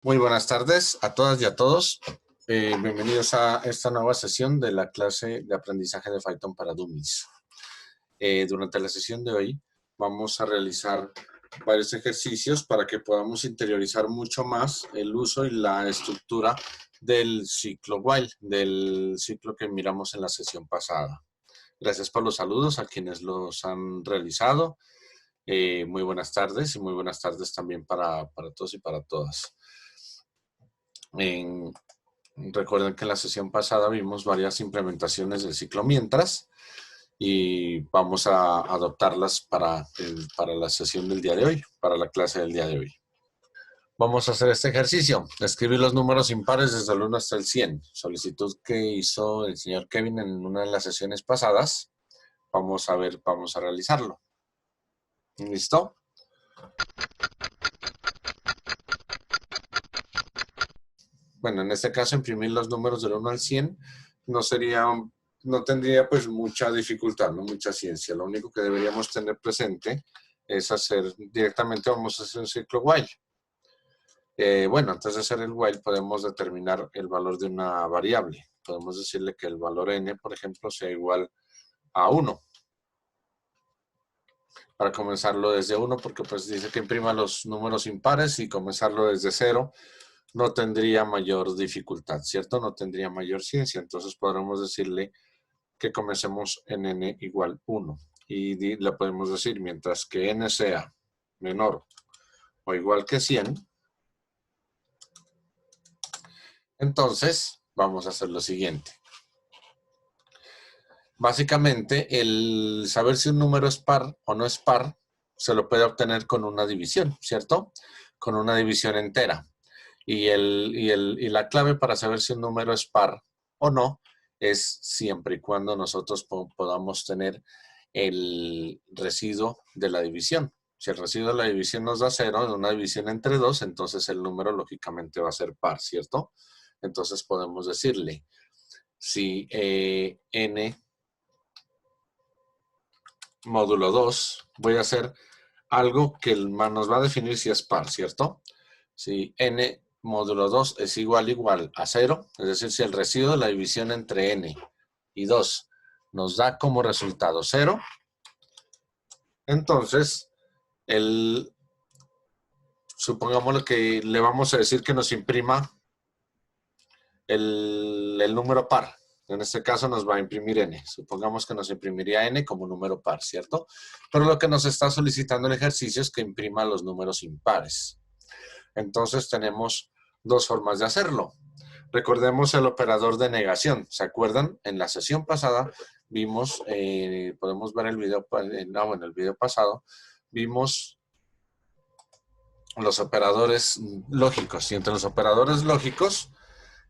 Muy buenas tardes a todas y a todos. Bienvenidos a esta nueva sesión de la clase de aprendizaje de Python para Dummies. Durante la sesión de hoy vamos a realizar varios ejercicios para que podamos interiorizar mucho más el uso y la estructura del ciclo while, del ciclo que miramos en la sesión pasada. Gracias por los saludos a quienes los han realizado. Muy buenas tardes y muy buenas tardes también para todos y para todas. Recuerden que en la sesión pasada vimos varias implementaciones del ciclo mientras y vamos a adoptarlas para la sesión del día de hoy, para la clase del día de hoy. Vamos a hacer este ejercicio, escribir los números impares desde el 1 hasta el 100, solicitud que hizo el señor Kevin en una de las sesiones pasadas. Vamos a realizarlo. ¿Listo? Bueno, en este caso imprimir los números del 1 al 100 no tendría pues mucha dificultad, no mucha ciencia. Lo único que deberíamos tener presente es vamos a hacer un ciclo while. Bueno, antes de hacer el while podemos determinar el valor de una variable. Podemos decirle que el valor n, por ejemplo, sea igual a 1. Para comenzarlo desde 1, porque pues dice que imprima los números impares y comenzarlo desde 0 no tendría mayor dificultad, ¿cierto? No tendría mayor ciencia. Entonces podremos decirle que comencemos en n igual 1. Y le podemos decir, mientras que n sea menor o igual que 100, entonces vamos a hacer lo siguiente. Básicamente, el saber si un número es par o no es par, se lo puede obtener con una división, ¿cierto? Con una división entera. Y la clave para saber si un número es par o no es siempre y cuando nosotros podamos tener el residuo de la división. Si el residuo de la división nos da 0, en una división entre 2, entonces el número lógicamente va a ser par, ¿cierto? Entonces podemos decirle, si n módulo 2, voy a hacer algo que nos va a definir si es par, ¿cierto? Si n módulo 2 es igual a 0, es decir, si el residuo de la división entre n y 2 nos da como resultado 0, entonces, supongamos que le vamos a decir que nos imprima el número par. En este caso nos va a imprimir n. Supongamos que nos imprimiría n como número par, ¿cierto? Pero lo que nos está solicitando el ejercicio es que imprima los números impares. Entonces tenemos dos formas de hacerlo. Recordemos el operador de negación. ¿Se acuerdan? En la sesión pasada vimos, podemos ver el video, en el video pasado, vimos los operadores lógicos. Y entre los operadores lógicos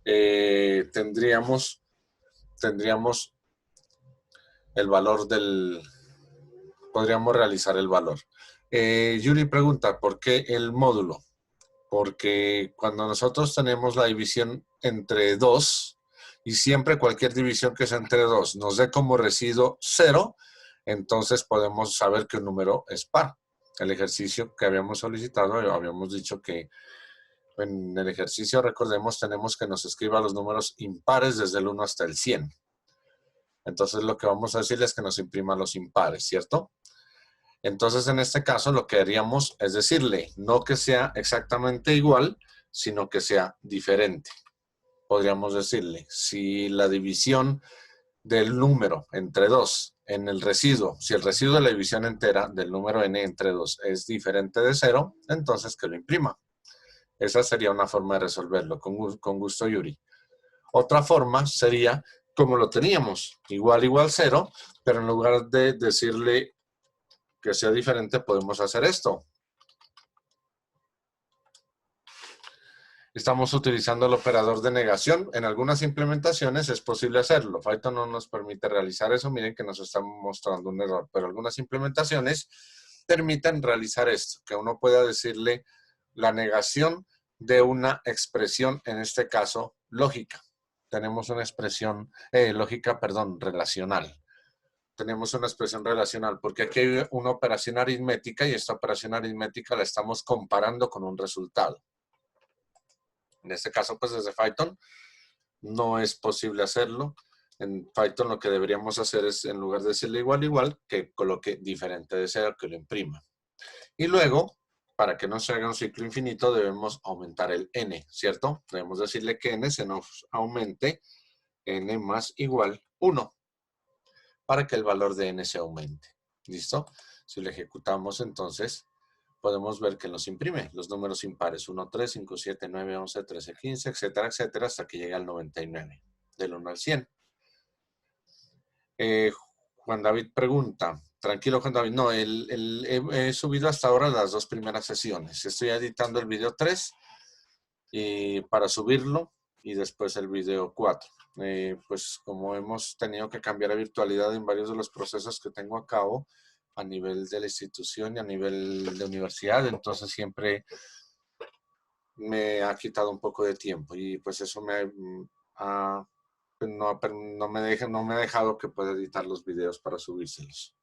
tendríamos el valor podríamos realizar el valor. Yuri pregunta, ¿por qué el módulo? Porque cuando nosotros tenemos la división entre 2, y siempre cualquier división que sea entre 2 nos dé como residuo 0, entonces podemos saber que un número es par. El ejercicio que habíamos solicitado, habíamos dicho que en el ejercicio, recordemos, tenemos que nos escriba los números impares desde el 1 hasta el 100. Entonces lo que vamos a decirle es que nos imprima los impares, ¿cierto? Entonces, en este caso, lo que haríamos es decirle, no que sea exactamente igual, sino que sea diferente. Podríamos decirle, si la división del número entre 2 en el residuo, si el residuo de la división entera del número n entre 2 es diferente de 0, entonces que lo imprima. Esa sería una forma de resolverlo, con gusto, Yuri. Otra forma sería como lo teníamos, igual 0, pero en lugar de decirle que sea diferente, podemos hacer esto. Estamos utilizando el operador de negación. En algunas implementaciones es posible hacerlo. Python no nos permite realizar eso. Miren que nos está mostrando un error. Pero algunas implementaciones permiten realizar esto. Que uno pueda decirle la negación de una expresión, en este caso, lógica. Tenemos una expresión, relacional. Tenemos una expresión relacional, porque aquí hay una operación aritmética y esta operación aritmética la estamos comparando con un resultado. En este caso, pues desde Python no es posible hacerlo. En Python lo que deberíamos hacer es, en lugar de decirle igual, que coloque diferente de 0, que lo imprima. Y luego, para que no se haga un ciclo infinito, debemos aumentar el n, ¿cierto? Debemos decirle que n se nos aumente, n más igual 1, para que el valor de n se aumente. ¿Listo? Si lo ejecutamos, entonces, podemos ver que nos imprime los números impares 1, 3, 5, 7, 9, 11, 13, 15, etcétera, etcétera, hasta que llega al 99, del 1 al 100. Juan David pregunta, tranquilo Juan David, no, he subido hasta ahora las 2 primeras sesiones. Estoy editando el video 3 y para subirlo y después el video 4. Pues como hemos tenido que cambiar a virtualidad en varios de los procesos que tengo a cabo a nivel de la institución y a nivel de universidad, entonces siempre me ha quitado un poco de tiempo y pues eso no me ha dejado que pueda editar los videos para subírselos.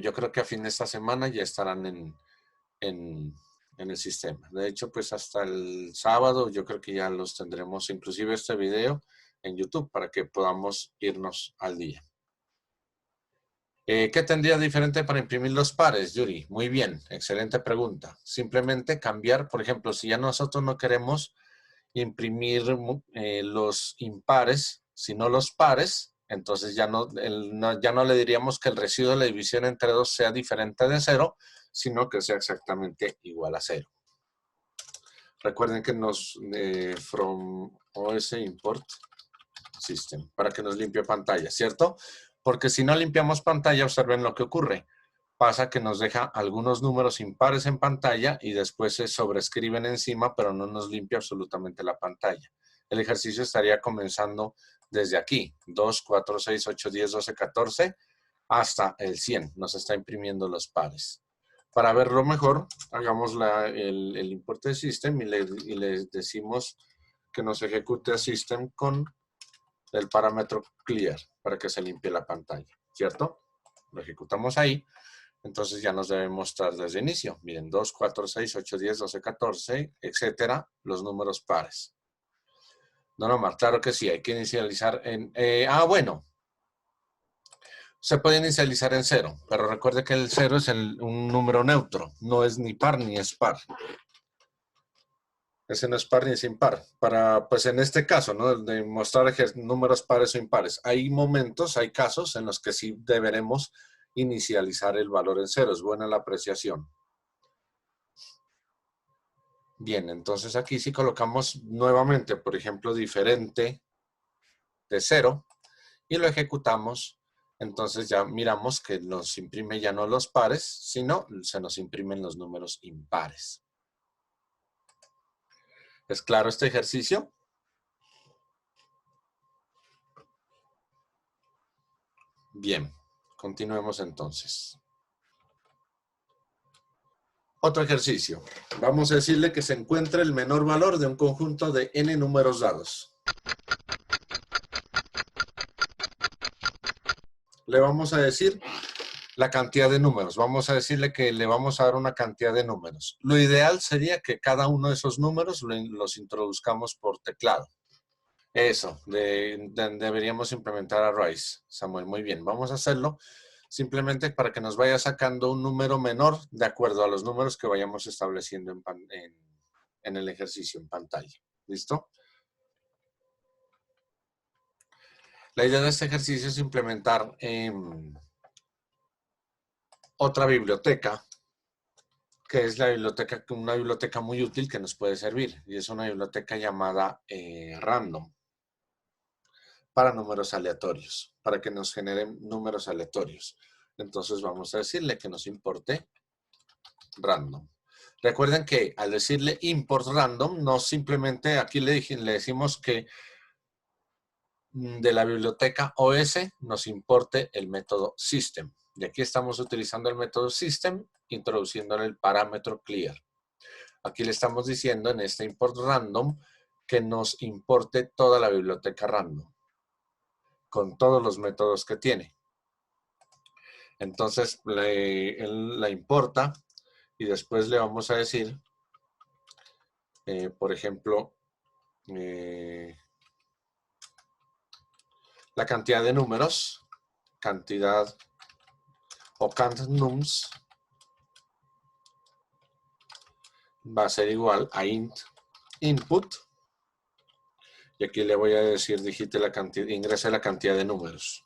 Yo creo que a fin de esta semana ya estarán en el sistema. De hecho, pues hasta el sábado yo creo que ya los tendremos, inclusive este video, en YouTube para que podamos irnos al día. ¿Qué tendría diferente para imprimir los pares, Yuri? Muy bien, excelente pregunta. Simplemente cambiar, por ejemplo, si ya nosotros no queremos imprimir los impares, sino los pares, entonces ya no le diríamos que el residuo de la división entre 2 sea diferente de 0, sino que sea exactamente igual a 0. Recuerden que nos from OS import system para que nos limpie pantalla, ¿cierto? Porque si no limpiamos pantalla, observen lo que ocurre. Pasa que nos deja algunos números impares en pantalla y después se sobrescriben encima, pero no nos limpia absolutamente la pantalla. El ejercicio estaría comenzando desde aquí, 2, 4, 6, 8, 10, 12, 14, hasta el 100. Nos está imprimiendo los pares. Para verlo mejor, hagamos el import de system y le decimos que nos ejecute a system con el parámetro clear para que se limpie la pantalla, ¿cierto? Lo ejecutamos ahí. Entonces ya nos debe mostrar desde el inicio. Miren, 2, 4, 6, 8, 10, 12, 14, etcétera, los números pares. Don Omar, claro que sí, hay que inicializar en... bueno. Se puede inicializar en 0, pero recuerde que el 0 es un número neutro. No es ni par ni es par. Ese no es par ni es impar. Para, pues en este caso, ¿no? De mostrar números pares o impares. Hay momentos, hay casos en los que sí deberemos inicializar el valor en 0. Es buena la apreciación. Bien, entonces aquí sí colocamos nuevamente, por ejemplo, diferente de 0 y lo ejecutamos. Entonces ya miramos que nos imprime ya no los pares, sino se nos imprimen los números impares. ¿Es claro este ejercicio? Bien, continuemos entonces. Otro ejercicio. Vamos a decirle que se encuentre el menor valor de un conjunto de n números dados. Le vamos a decir la cantidad de números. Vamos a decirle que le vamos a dar una cantidad de números. Lo ideal sería que cada uno de esos números los introduzcamos por teclado. Eso, deberíamos implementar arrays, Samuel. Muy bien, vamos a hacerlo simplemente para que nos vaya sacando un número menor de acuerdo a los números que vayamos estableciendo en el ejercicio en pantalla. ¿Listo? La idea de este ejercicio es implementar otra biblioteca, que es una biblioteca muy útil que nos puede servir, y es una biblioteca llamada random, para números aleatorios, para que nos generen números aleatorios. Entonces vamos a decirle que nos importe random. Recuerden que al decirle import random, no simplemente aquí le decimos que de la biblioteca OS nos importe el método system. Y aquí estamos utilizando el método system, introduciéndole el parámetro clear. Aquí le estamos diciendo en este import random que nos importe toda la biblioteca random, con todos los métodos que tiene. Entonces, él la importa y después le vamos a decir por ejemplo, la cantidad de números, cantidad o cantNums va a ser igual a int input. Y aquí le voy a decir, digite la cantidad, ingrese la cantidad de números.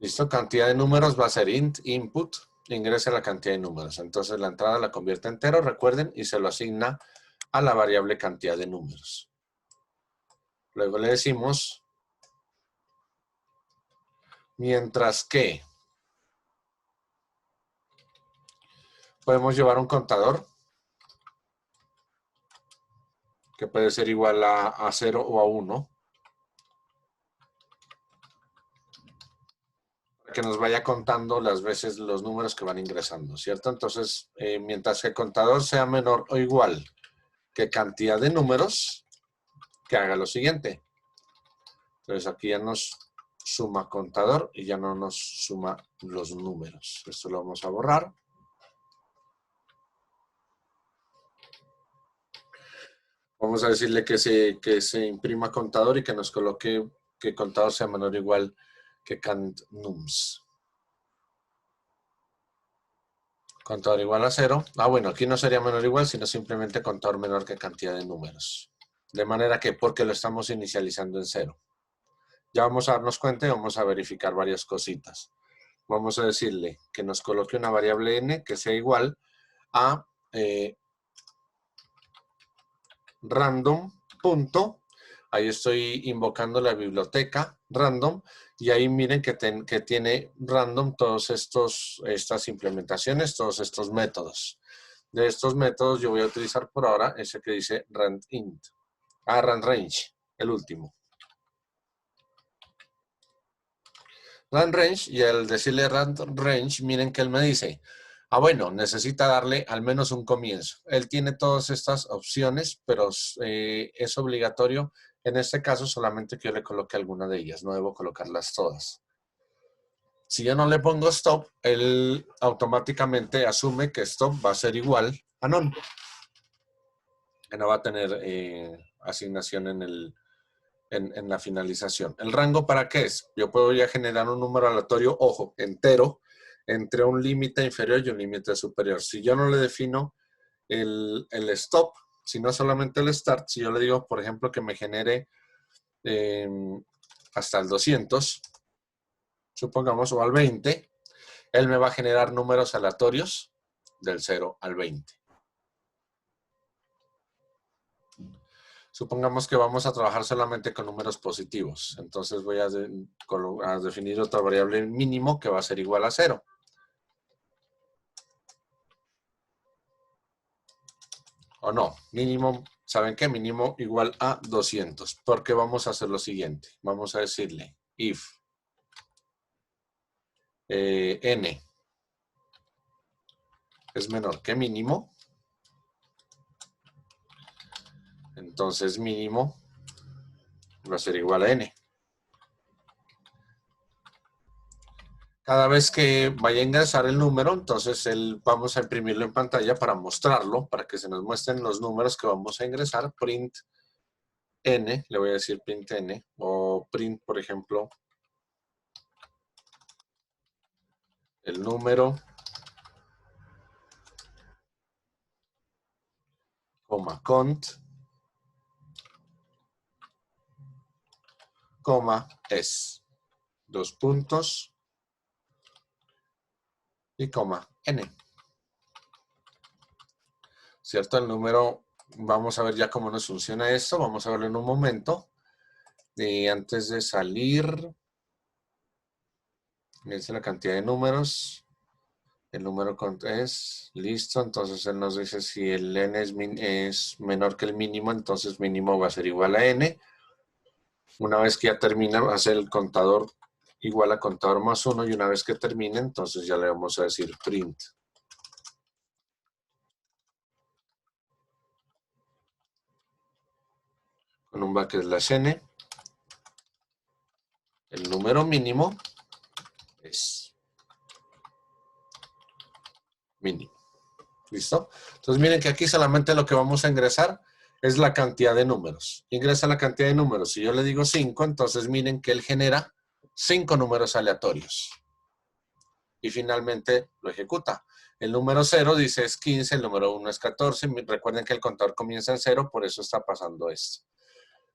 ¿Listo? Cantidad de números va a ser int input, ingrese la cantidad de números. Entonces la entrada la convierte en entero, recuerden, y se lo asigna a la variable cantidad de números. Luego le decimos, mientras que podemos llevar un contador que puede ser igual a 0 o a 1, que nos vaya contando las veces los números que van ingresando, ¿cierto? Entonces, mientras que el contador sea menor o igual que cantidad de números, que haga lo siguiente. Entonces aquí ya nos suma contador y ya no nos suma los números. Esto lo vamos a borrar. Vamos a decirle que se imprima contador y que nos coloque que contador sea menor o igual que cantNums. Contador igual a 0. Bueno, aquí no sería menor o igual, sino simplemente contador menor que cantidad de números. De manera que, porque lo estamos inicializando en 0. Ya vamos a darnos cuenta y vamos a verificar varias cositas. Vamos a decirle que nos coloque una variable n que sea igual a random. Ahí estoy invocando la biblioteca random y ahí miren que tiene random todas estas implementaciones, todos estos métodos. De estos métodos yo voy a utilizar por ahora ese que dice randint. Randrange, el último. Randrange, y al decirle randrange, miren que él me dice, bueno, necesita darle al menos un comienzo. Él tiene todas estas opciones, pero es obligatorio, en este caso, solamente que yo le coloque alguna de ellas, no debo colocarlas todas. Si yo no le pongo stop, él automáticamente asume que stop va a ser igual a none. Que no va a tener asignación en la finalización. ¿El rango para qué es? Yo puedo ya generar un número aleatorio, ojo, entero, entre un límite inferior y un límite superior. Si yo no le defino el stop, sino solamente el start, si yo le digo, por ejemplo, que me genere hasta el 200, supongamos, o al 20, él me va a generar números aleatorios del 0 al 20. Supongamos que vamos a trabajar solamente con números positivos. Entonces voy a definir otra variable mínimo que va a ser igual a 0. O no, mínimo, ¿saben qué? Mínimo igual a 200. Porque vamos a hacer lo siguiente. Vamos a decirle if n es menor que mínimo. Entonces mínimo va a ser igual a n. Cada vez que vaya a ingresar el número, entonces vamos a imprimirlo en pantalla para mostrarlo, para que se nos muestren los números que vamos a ingresar. Print n, le voy a decir print n, o print, por ejemplo, el número, coma, cont, coma, es, dos puntos, y coma, n. ¿Cierto? El número, vamos a ver ya cómo nos funciona esto, vamos a verlo en un momento. Y antes de salir, miren la cantidad de números. El número es listo, entonces él nos dice si el n es menor que el mínimo, entonces mínimo va a ser igual a n. Una vez que ya termina, va a ser el contador igual a contador más 1, y una vez que termine, entonces ya le vamos a decir print. Con un backslash n, el número mínimo valores. Mínimo. ¿Listo? Entonces miren que aquí solamente lo que vamos a ingresar es la cantidad de números. Ingresa la cantidad de números. Si yo le digo 5, entonces miren que él genera 5 números aleatorios. Y finalmente lo ejecuta. El número 0 dice es 15, el número 1 es 14. Recuerden que el contador comienza en 0, por eso está pasando esto.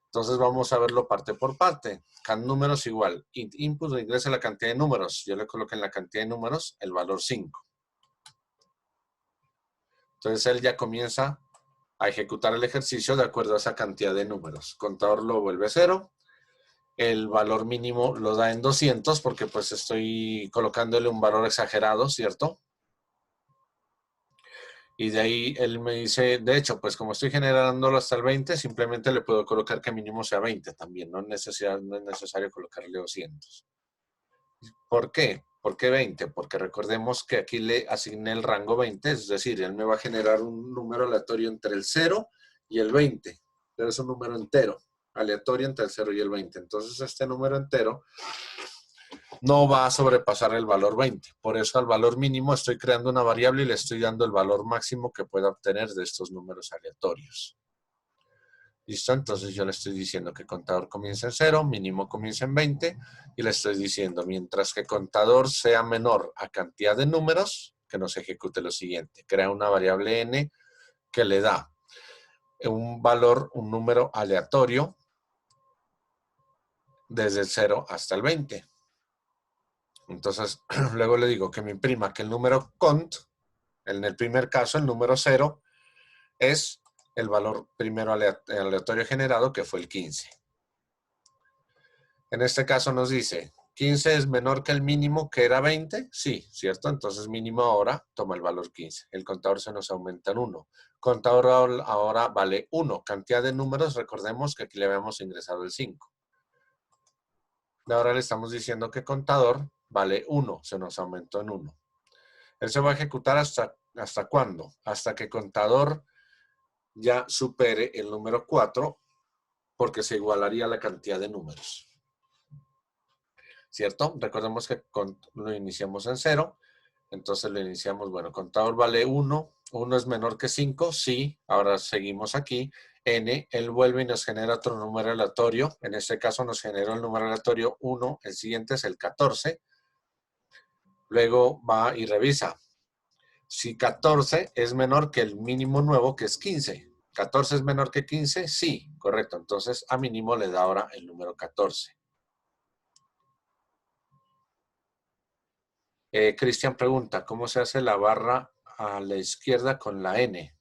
Entonces vamos a verlo parte por parte. Cada número es igual. Input ingresa la cantidad de números. Yo le coloco en la cantidad de números el valor 5. Entonces él ya comienza a ejecutar el ejercicio de acuerdo a esa cantidad de números. Contador lo vuelve 0. El valor mínimo lo da en 200 porque pues estoy colocándole un valor exagerado, ¿cierto? Y de ahí él me dice, de hecho, pues como estoy generándolo hasta el 20, simplemente le puedo colocar que mínimo sea 20 también. No es necesario colocarle 200. ¿Por qué? ¿Por qué 20? Porque recordemos que aquí le asigné el rango 20, es decir, él me va a generar un número aleatorio entre el 0 y el 20. Pero es un número entero, aleatorio entre el 0 y el 20. Entonces este número entero no va a sobrepasar el valor 20. Por eso al valor mínimo estoy creando una variable y le estoy dando el valor máximo que pueda obtener de estos números aleatorios. ¿Listo? Entonces yo le estoy diciendo que contador comienza en 0, mínimo comienza en 20, y le estoy diciendo, mientras que contador sea menor a cantidad de números, que nos ejecute lo siguiente. Crea una variable n que le da un valor, un número aleatorio, desde el 0 hasta el 20. Entonces, luego le digo que me imprima que el número cont, en el primer caso, el número 0, es el valor primero aleatorio generado, que fue el 15. En este caso nos dice, 15 es menor que el mínimo, que era 20. Sí, ¿cierto? Entonces mínimo ahora toma el valor 15. El contador se nos aumenta en 1. Contador ahora vale 1. Cantidad de números, recordemos que aquí le habíamos ingresado el 5. Y ahora le estamos diciendo que contador vale 1. Se nos aumentó en 1. Él se va a ejecutar ¿hasta cuándo? Hasta que contador ya supere el número 4, porque se igualaría la cantidad de números. ¿Cierto? Recordemos que lo iniciamos en 0, entonces lo iniciamos, bueno, contador vale 1, 1 es menor que 5, sí, ahora seguimos aquí, n, él vuelve y nos genera otro número aleatorio, en este caso nos generó el número aleatorio 1, el siguiente es el 14, luego va y revisa, si 14 es menor que el mínimo nuevo, que es 15, 14 es menor que 15, sí, correcto, entonces a mínimo le da ahora el número 14. Cristian pregunta, ¿cómo se hace la barra a la izquierda con la N?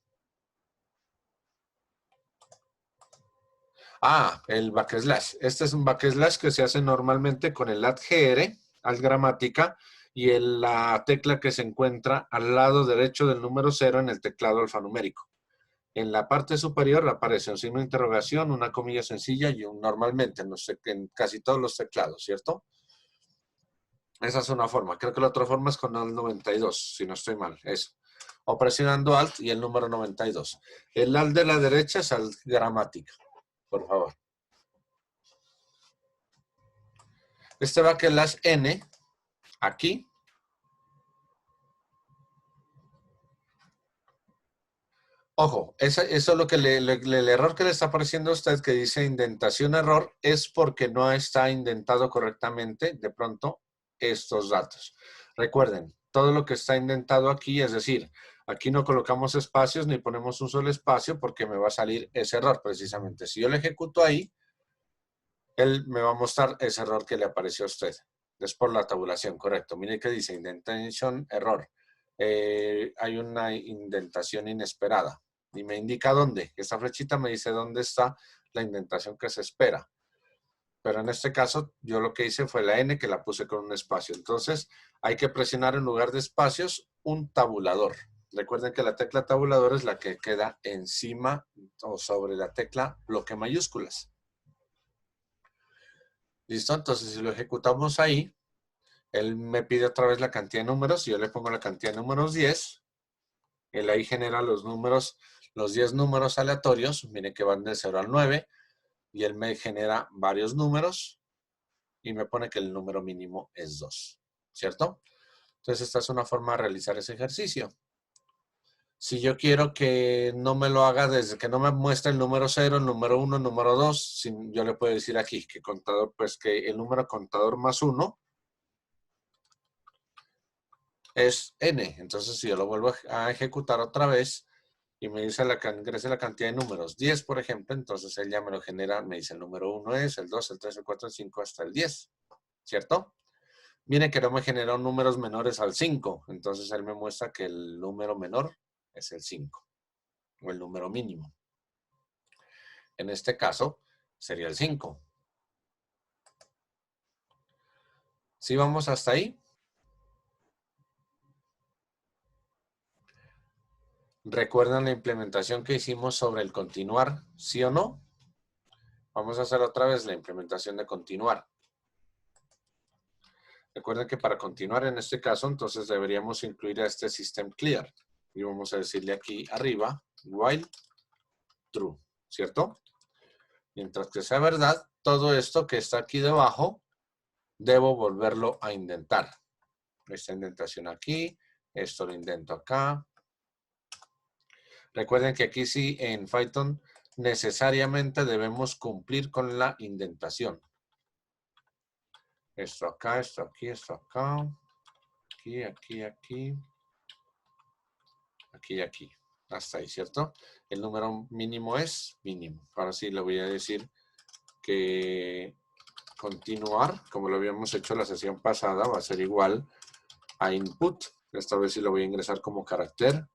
Ah, el backslash. Este es un backslash que se hace normalmente con el AddGR, alt gramática, y la tecla que se encuentra al lado derecho del número 0 en el teclado alfanumérico. En la parte superior aparece un signo de interrogación, una comilla sencilla y normalmente en casi todos los teclados, ¿cierto? Esa es una forma. Creo que la otra forma es con el 92, si no estoy mal. Eso. O presionando Alt y el número 92. El Alt de la derecha es Alt gramática, por favor. Este backslash N, aquí. Ojo, eso es lo que el error que le está apareciendo a usted que dice indentación error es porque no está indentado correctamente de pronto estos datos. Recuerden, todo lo que está indentado aquí, es decir, aquí no colocamos espacios ni ponemos un solo espacio porque me va a salir ese error precisamente. Si yo le ejecuto ahí, él me va a mostrar ese error que le apareció a usted. Es por la tabulación, correcto. Mire que dice indentation error. Hay una indentación inesperada. Y me indica dónde. Esta flechita me dice dónde está la indentación que se espera. Pero en este caso, yo lo que hice fue la N que la puse con un espacio. Entonces, hay que presionar en lugar de espacios un tabulador. Recuerden que la tecla tabulador es la que queda encima o sobre la tecla bloque mayúsculas. ¿Listo? Entonces, si lo ejecutamos ahí, él me pide otra vez la cantidad de números y yo le pongo la cantidad de números 10. Él ahí genera los números, los 10 números aleatorios, miren que van del 0 al 9, y él me genera varios números y me pone que el número mínimo es 2. ¿cierto? Entonces esta es una forma de realizar ese ejercicio. Si yo quiero que no me lo haga desde que no me muestre el número 0, el número 1, el número 2, yo le puedo decir aquí que contador, pues que el número contador más 1 es n. Entonces si yo lo vuelvo a ejecutar otra vez y me dice ingrese la cantidad de números 10, por ejemplo, entonces él ya me lo genera, me dice el número 1 es, el 2, el 3, el 4, el 5 hasta el 10, ¿cierto? Miren que no me generó números menores al 5, entonces él me muestra que el número menor es el 5, o el número mínimo. En este caso, sería el 5. ¿Sí vamos hasta ahí? ¿Recuerdan la implementación que hicimos sobre el continuar? ¿Sí o no? Vamos a hacer otra vez la implementación de continuar. Recuerden que para continuar en este caso, entonces deberíamos incluir a este system clear. Y vamos a decirle aquí arriba, while true, ¿cierto? Mientras que sea verdad, todo esto que está aquí debajo, debo volverlo a indentar. Esta indentación aquí, esto lo indento acá. Recuerden que aquí sí, en Python, necesariamente debemos cumplir con la indentación. Esto acá, esto aquí, esto acá. Aquí, aquí, aquí. Aquí y aquí. Hasta ahí, ¿cierto? El número mínimo es mínimo. Ahora sí le voy a decir que continuar, como lo habíamos hecho la sesión pasada, va a ser igual a input. Esta vez sí lo voy a ingresar como carácter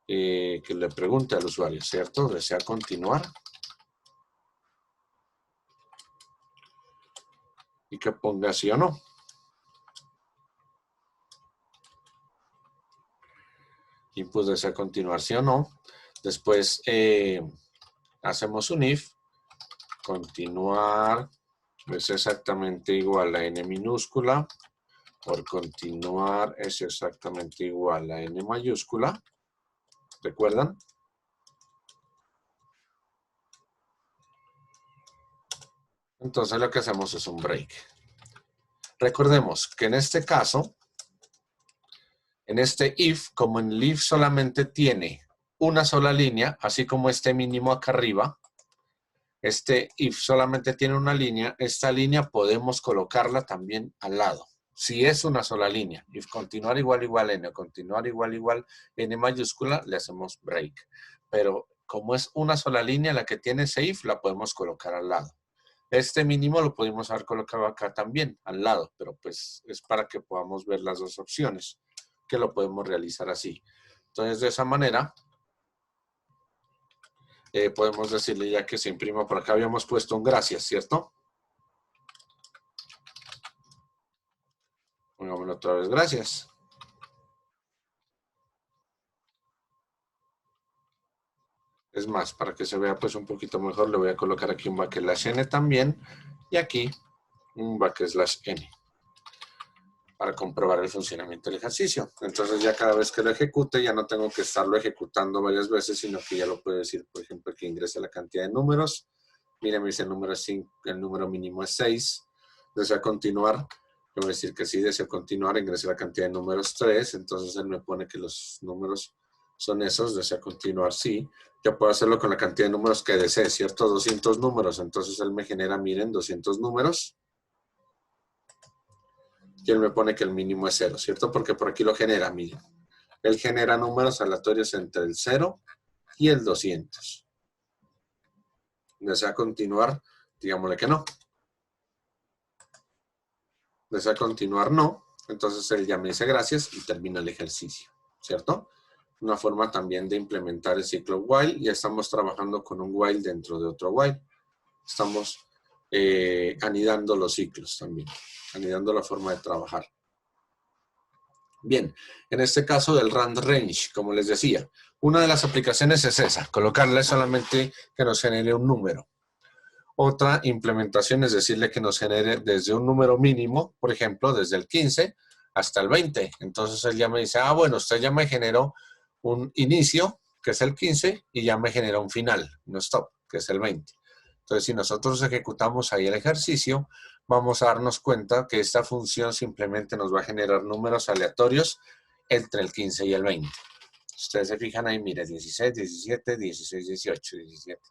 que le pregunte al usuario, ¿cierto? ¿Desea continuar? Y que ponga sí o no. Input desea continuar sí o no. Después hacemos un if. Continuar es exactamente igual a n minúscula. Por continuar es exactamente igual a n mayúscula. ¿Recuerdan? Entonces lo que hacemos es un break. Recordemos que en este caso, en este if, como en el if solamente tiene una sola línea, así como este mínimo acá arriba, este if solamente tiene una línea, esta línea podemos colocarla también al lado. Si es una sola línea, if continuar igual igual n, continuar igual igual n mayúscula, le hacemos break. Pero como es una sola línea la que tiene ese if, la podemos colocar al lado. Este mínimo lo pudimos haber colocado acá también, al lado, pero pues es para que podamos ver las dos opciones, que lo podemos realizar así. Entonces, de esa manera, podemos decirle ya que se imprima. Por acá habíamos puesto un gracias, ¿cierto? Pongámoslo otra vez, gracias. Es más, para que se vea pues un poquito mejor, le voy a colocar aquí un backslash n también, y aquí un backslash n, para comprobar el funcionamiento del ejercicio. Entonces ya cada vez que lo ejecute, ya no tengo que estarlo ejecutando varias veces, sino que ya lo puedo decir, por ejemplo, que ingrese la cantidad de números. Miren, me dice el número 5, el número mínimo es 6. Desea continuar. Yo voy a decir que sí, deseo continuar, ingrese la cantidad de números 3. Entonces él me pone que los números son esos, desea continuar, sí. Yo puedo hacerlo con la cantidad de números que desee, ¿cierto? 200 números. Entonces él me genera, miren, 200 números. Y él me pone que el mínimo es 0, ¿cierto? Porque por aquí lo genera, miren. Él genera números aleatorios entre el 0 y el 200. ¿Desea continuar? Digámosle que no. ¿Desea continuar? No. Entonces él ya me dice gracias y termina el ejercicio, ¿cierto? Una forma también de implementar el ciclo while. Ya estamos trabajando con un while dentro de otro while. Estamos anidando los ciclos también, anidando la forma de trabajar. Bien, en este caso del rand range, como les decía, una de las aplicaciones es esa, colocarle solamente que nos genere un número. Otra implementación es decirle que nos genere desde un número mínimo, por ejemplo, desde el 15 hasta el 20. Entonces él ya me dice, ah, bueno, usted ya me generó un inicio, que es el 15, y ya me generó un final, un stop, que es el 20. Entonces, si nosotros ejecutamos ahí el ejercicio, vamos a darnos cuenta que esta función simplemente nos va a generar números aleatorios entre el 15 y el 20. Ustedes se fijan ahí, mire, 16, 17, 16, 18, 17.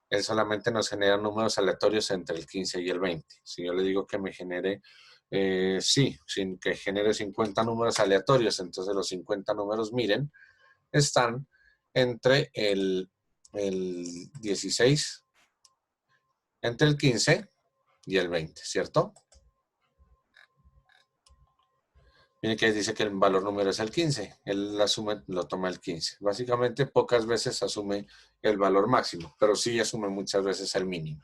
Él solamente nos genera números aleatorios entre el 15 y el 20. Si yo le digo que me genere, sin que genere 50 números aleatorios, entonces los 50 números, miren, están entre el 16, entre el 15 y el 20, ¿cierto? Miren que dice que el valor número es el 15. Él asume, lo toma el 15. Básicamente, pocas veces asume el valor máximo, pero sí asume muchas veces el mínimo.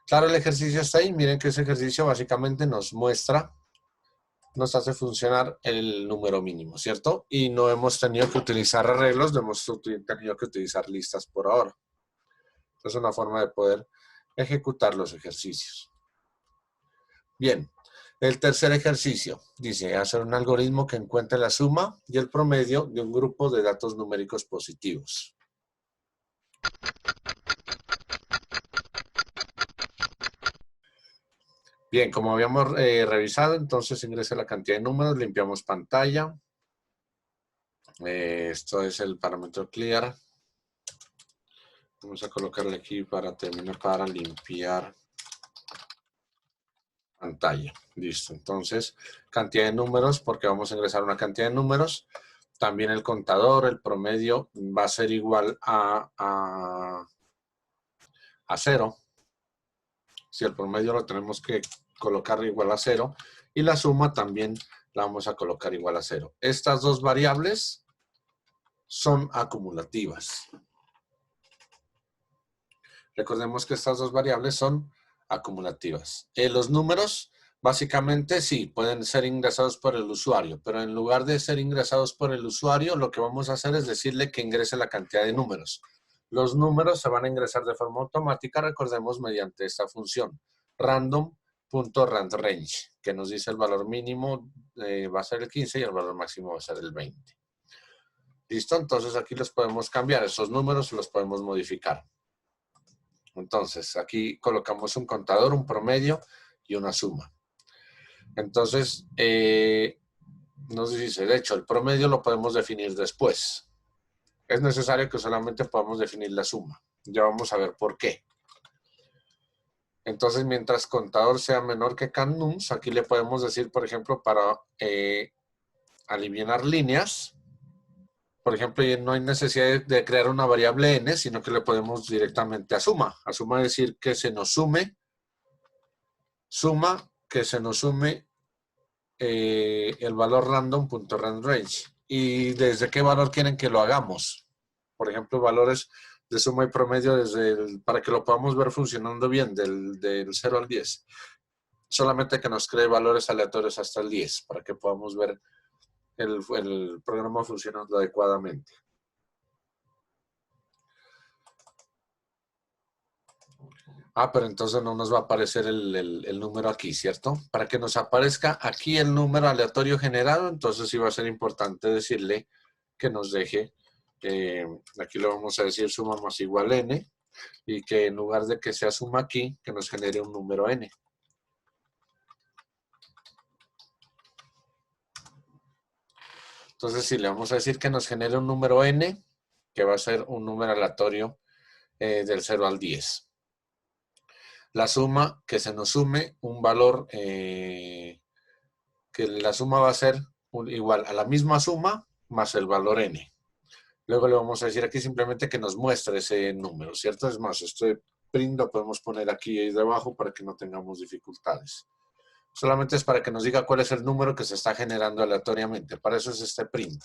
Claro, el ejercicio está ahí. Miren que ese ejercicio básicamente nos muestra, nos hace funcionar el número mínimo, ¿cierto? Y no hemos tenido que utilizar arreglos, no hemos tenido que utilizar listas por ahora. Es una forma de poder ejecutar los ejercicios. Bien. El tercer ejercicio dice hacer un algoritmo que encuentre la suma y el promedio de un grupo de datos numéricos positivos. Bien, como habíamos revisado, entonces ingresa la cantidad de números, limpiamos pantalla. Esto es el parámetro clear. Vamos a colocarle aquí para terminar, para limpiar pantalla. Listo. Entonces, cantidad de números, porque vamos a ingresar una cantidad de números. También el contador, el promedio, va a ser igual a 0. Si el promedio lo tenemos que colocar igual a 0. Y la suma también la vamos a colocar igual a 0. Estas dos variables son acumulativas. Recordemos que estas dos variables son acumulativas. Los números, básicamente, sí, pueden ser ingresados por el usuario, pero en lugar de ser ingresados por el usuario, lo que vamos a hacer es decirle que ingrese la cantidad de números. Los números se van a ingresar de forma automática, recordemos, mediante esta función, random.randRange, que nos dice el valor mínimo va a ser el 15 y el valor máximo va a ser el 20. ¿Listo? Entonces aquí los podemos cambiar, esos números los podemos modificar. Entonces, aquí colocamos un contador, un promedio y una suma. Entonces, nos dice, de hecho, el promedio lo podemos definir después. Es necesario que solamente podamos definir la suma. Ya vamos a ver por qué. Entonces, mientras contador sea menor que cannums, aquí le podemos decir, por ejemplo, para eliminar líneas, por ejemplo, no hay necesidad de crear una variable n, sino que le podemos directamente a suma. A suma es decir que se nos sume, que se nos sume el valor random.randRange. ¿Y desde qué valor quieren que lo hagamos? Por ejemplo, valores de suma y promedio para que lo podamos ver funcionando bien, del 0 al 10. Solamente que nos cree valores aleatorios hasta el 10, para que podamos ver el programa funcionando adecuadamente. Pero entonces no nos va a aparecer el número aquí, ¿cierto? Para que nos aparezca aquí el número aleatorio generado, entonces sí va a ser importante decirle que nos deje, aquí le vamos a decir suma más igual n, y que en lugar de que sea suma aquí, que nos genere un número n. Entonces sí, le vamos a decir que nos genere un número n, que va a ser un número aleatorio del 0 al 10. La suma, que se nos sume un valor, que la suma va a ser igual a la misma suma más el valor n. Luego le vamos a decir aquí simplemente que nos muestre ese número, ¿cierto? Es más, este print lo podemos poner aquí y debajo para que no tengamos dificultades. Solamente es para que nos diga cuál es el número que se está generando aleatoriamente. Para eso es este print.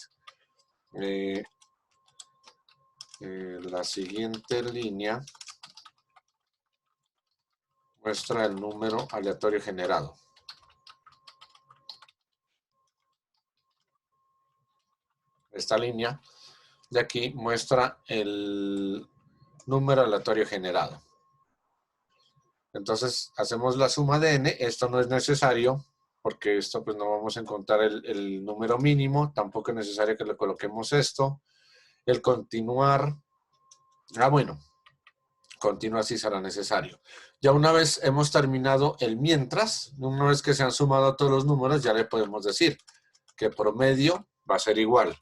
La siguiente línea muestra el número aleatorio generado. Esta línea de aquí muestra el número aleatorio generado. Entonces hacemos la suma de n. Esto no es necesario porque esto pues no vamos a encontrar el número mínimo. Tampoco es necesario que le coloquemos esto. El continuar. Bueno. Continúa si será necesario. Ya una vez hemos terminado el mientras, una vez que se han sumado todos los números, ya le podemos decir que promedio va a ser igual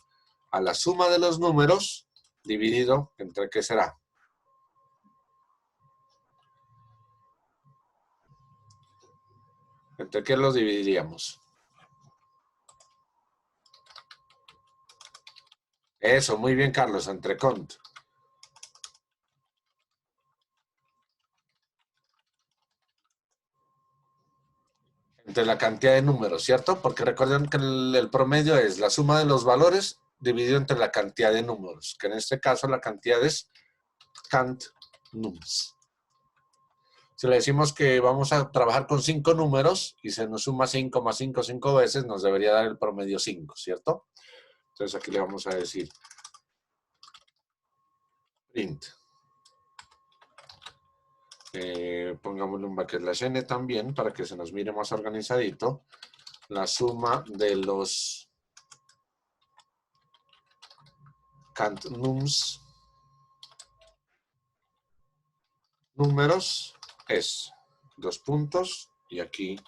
a la suma de los números dividido entre ¿qué será? ¿Entre qué los dividiríamos? Eso, muy bien, Carlos, entre cont. Entre la cantidad de números, ¿cierto? Porque recuerden que el promedio es la suma de los valores dividido entre la cantidad de números, que en este caso la cantidad es cant nums. Si le decimos que vamos a trabajar con 5 números y se nos suma 5 más 5 5 veces, nos debería dar el promedio 5, ¿cierto? Entonces aquí le vamos a decir print. Pongámosle un /n también para que se nos mire más organizadito. La suma de los cant nums números es 2 puntos y aquí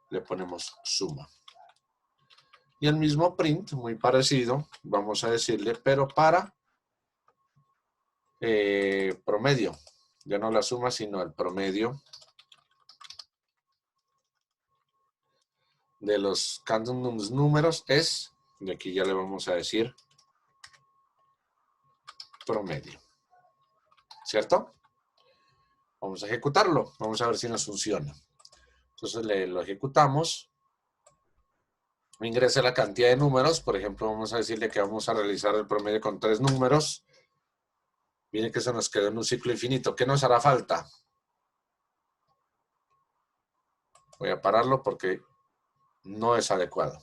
le ponemos suma. Y el mismo print, muy parecido, vamos a decirle, pero para promedio. Ya no la suma, sino el promedio de los cant nums números es, y aquí ya le vamos a decir promedio. ¿Cierto? Vamos a ejecutarlo. Vamos a ver si nos funciona. Entonces lo ejecutamos. Me ingresa la cantidad de números. Por ejemplo, vamos a decirle que vamos a realizar el promedio con 3 números. Miren que se nos quedó en un ciclo infinito. ¿Qué nos hará falta? Voy a pararlo porque no es adecuado.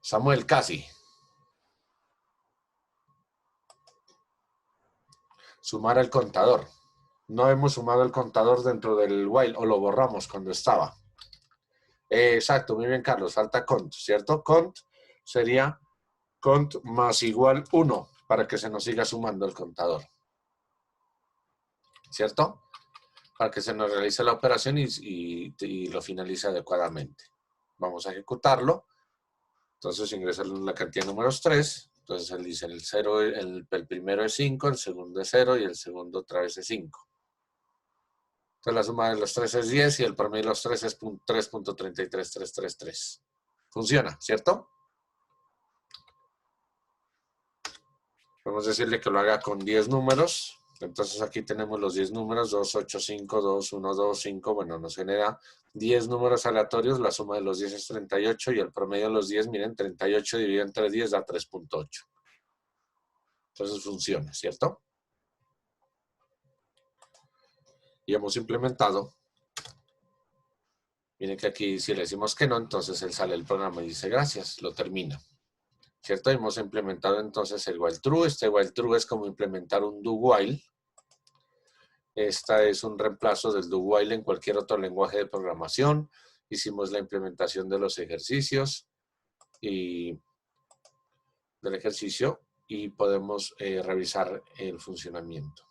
Samuel, casi. Sumar el contador. No hemos sumado el contador dentro del while o lo borramos cuando estaba. Exacto, muy bien, Carlos. Falta cont, ¿cierto? Cont sería cont más igual 1 para que se nos siga sumando el contador. ¿Cierto? Para que se nos realice la operación y lo finalice adecuadamente. Vamos a ejecutarlo. Entonces ingresa la cantidad de números 3. Entonces él dice el primero es 5, el segundo es 0 y el segundo otra vez es 5. Entonces la suma de los 3 es 10 y el promedio de los 3 es 3.33333. Funciona, ¿cierto? Vamos a decirle que lo haga con 10 números. Entonces aquí tenemos los 10 números, 2, 8, 5, 2, 1, 2, 5. Bueno, nos genera 10 números aleatorios. La suma de los 10 es 38 y el promedio de los 10, miren, 38 dividido entre 10 da 3.8. Entonces funciona, ¿cierto? Y hemos implementado. Miren que aquí si le decimos que no, entonces él sale del programa y dice gracias, lo termina. ¿Cierto? Hemos implementado entonces el while true. Este while true es como implementar un do while. Esta es un reemplazo del do while en cualquier otro lenguaje de programación. Hicimos la implementación de los ejercicios y del ejercicio y podemos revisar el funcionamiento.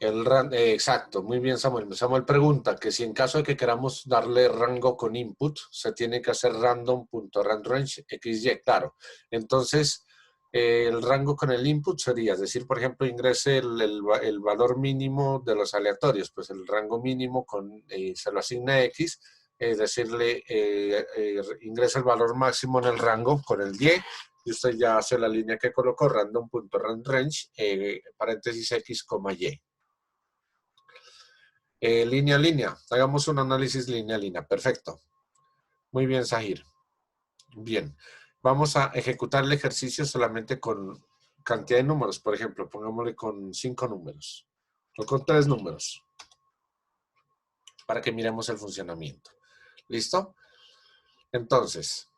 Exacto, muy bien, Samuel. Samuel pregunta que si en caso de que queramos darle rango con input, se tiene que hacer random.randrange xy, claro. Entonces, el rango con el input sería, es decir, por ejemplo, ingrese el valor mínimo de los aleatorios, pues el rango mínimo se lo asigna x, decirle, ingresa el valor máximo en el rango con el y, y usted ya hace la línea que colocó, random.randrange, paréntesis x, y. Línea a línea. Hagamos un análisis línea a línea. Perfecto. Muy bien, Sahir. Bien. Vamos a ejecutar el ejercicio solamente con cantidad de números. Por ejemplo, pongámosle con 5 números. O con 3 números. Para que miremos el funcionamiento. ¿Listo? Entonces,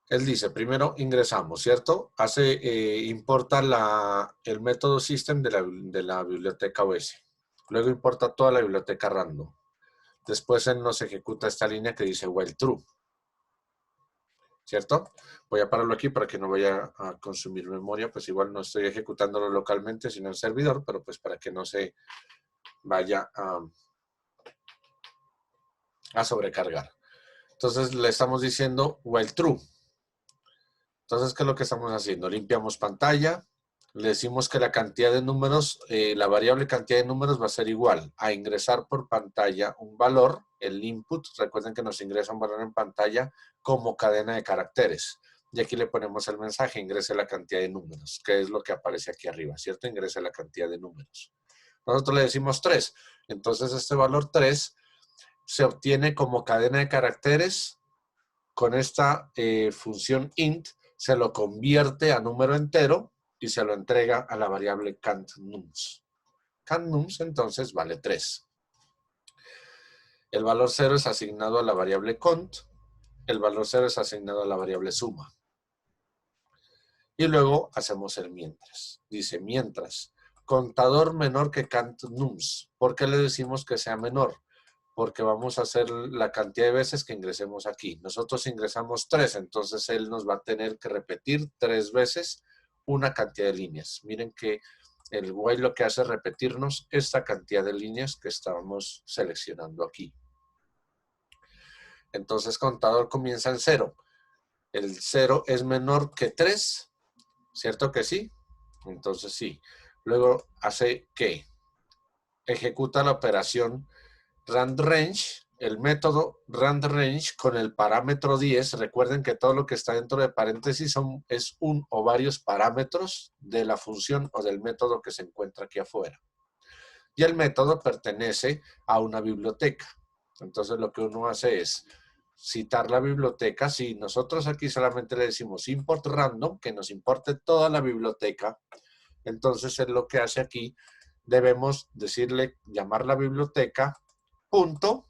él dice, primero ingresamos, ¿cierto? Importa el método system de la biblioteca OS. Luego importa toda la biblioteca random. Después él nos ejecuta esta línea que dice while true. ¿cierto? Voy a pararlo aquí para que no vaya a consumir memoria, pues igual no estoy ejecutándolo localmente, sino en servidor, pero pues para que no se vaya a sobrecargar. Entonces le estamos diciendo while true. Entonces, ¿qué es lo que estamos haciendo? Limpiamos pantalla, le decimos que la cantidad de números, la variable cantidad de números va a ser igual a ingresar por pantalla un valor, el input, recuerden que nos ingresa un valor en pantalla como cadena de caracteres. Y aquí le ponemos el mensaje, ingrese la cantidad de números, que es lo que aparece aquí arriba, ¿cierto? Ingrese la cantidad de números. Nosotros le decimos 3. Entonces, este valor 3 se obtiene como cadena de caracteres con esta función int, se lo convierte a número entero y se lo entrega a la variable countNums. countNums entonces vale 3. El valor 0 es asignado a la variable count, el valor 0 es asignado a la variable suma. Y luego hacemos el mientras. Dice mientras, contador menor que countNums. ¿Por qué le decimos que sea menor? Porque vamos a hacer la cantidad de veces que ingresemos aquí. Nosotros ingresamos 3, entonces él nos va a tener que repetir 3 veces una cantidad de líneas. Miren que el while lo que hace es repetirnos esta cantidad de líneas que estábamos seleccionando aquí. Entonces contador comienza en 0. El 0 es menor que 3, ¿cierto que sí? Entonces sí. Luego hace ¿qué? Ejecuta la operación randRange, el método randRange con el parámetro 10. Recuerden que todo lo que está dentro de paréntesis es un o varios parámetros de la función o del método que se encuentra aquí afuera. Y el método pertenece a una biblioteca. Entonces lo que uno hace es citar la biblioteca. Si nosotros aquí solamente le decimos import random, que nos importe toda la biblioteca, entonces es lo que hace aquí. Debemos decirle, llamar la biblioteca, punto,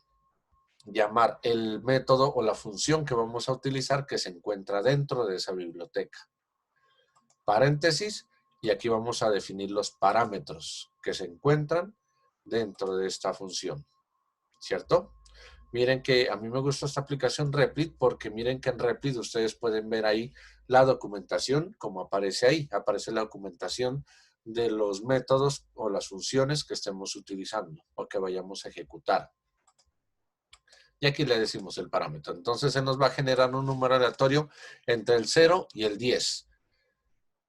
llamar el método o la función que vamos a utilizar que se encuentra dentro de esa biblioteca. Paréntesis, y aquí vamos a definir los parámetros que se encuentran dentro de esta función, ¿cierto? Miren que a mí me gusta esta aplicación Replit porque miren que en Replit ustedes pueden ver ahí la documentación como aparece ahí. Aparece la documentación de los métodos o las funciones que estemos utilizando o que vayamos a ejecutar. Y aquí le decimos el parámetro. Entonces se nos va a generar un número aleatorio entre el 0 y el 10.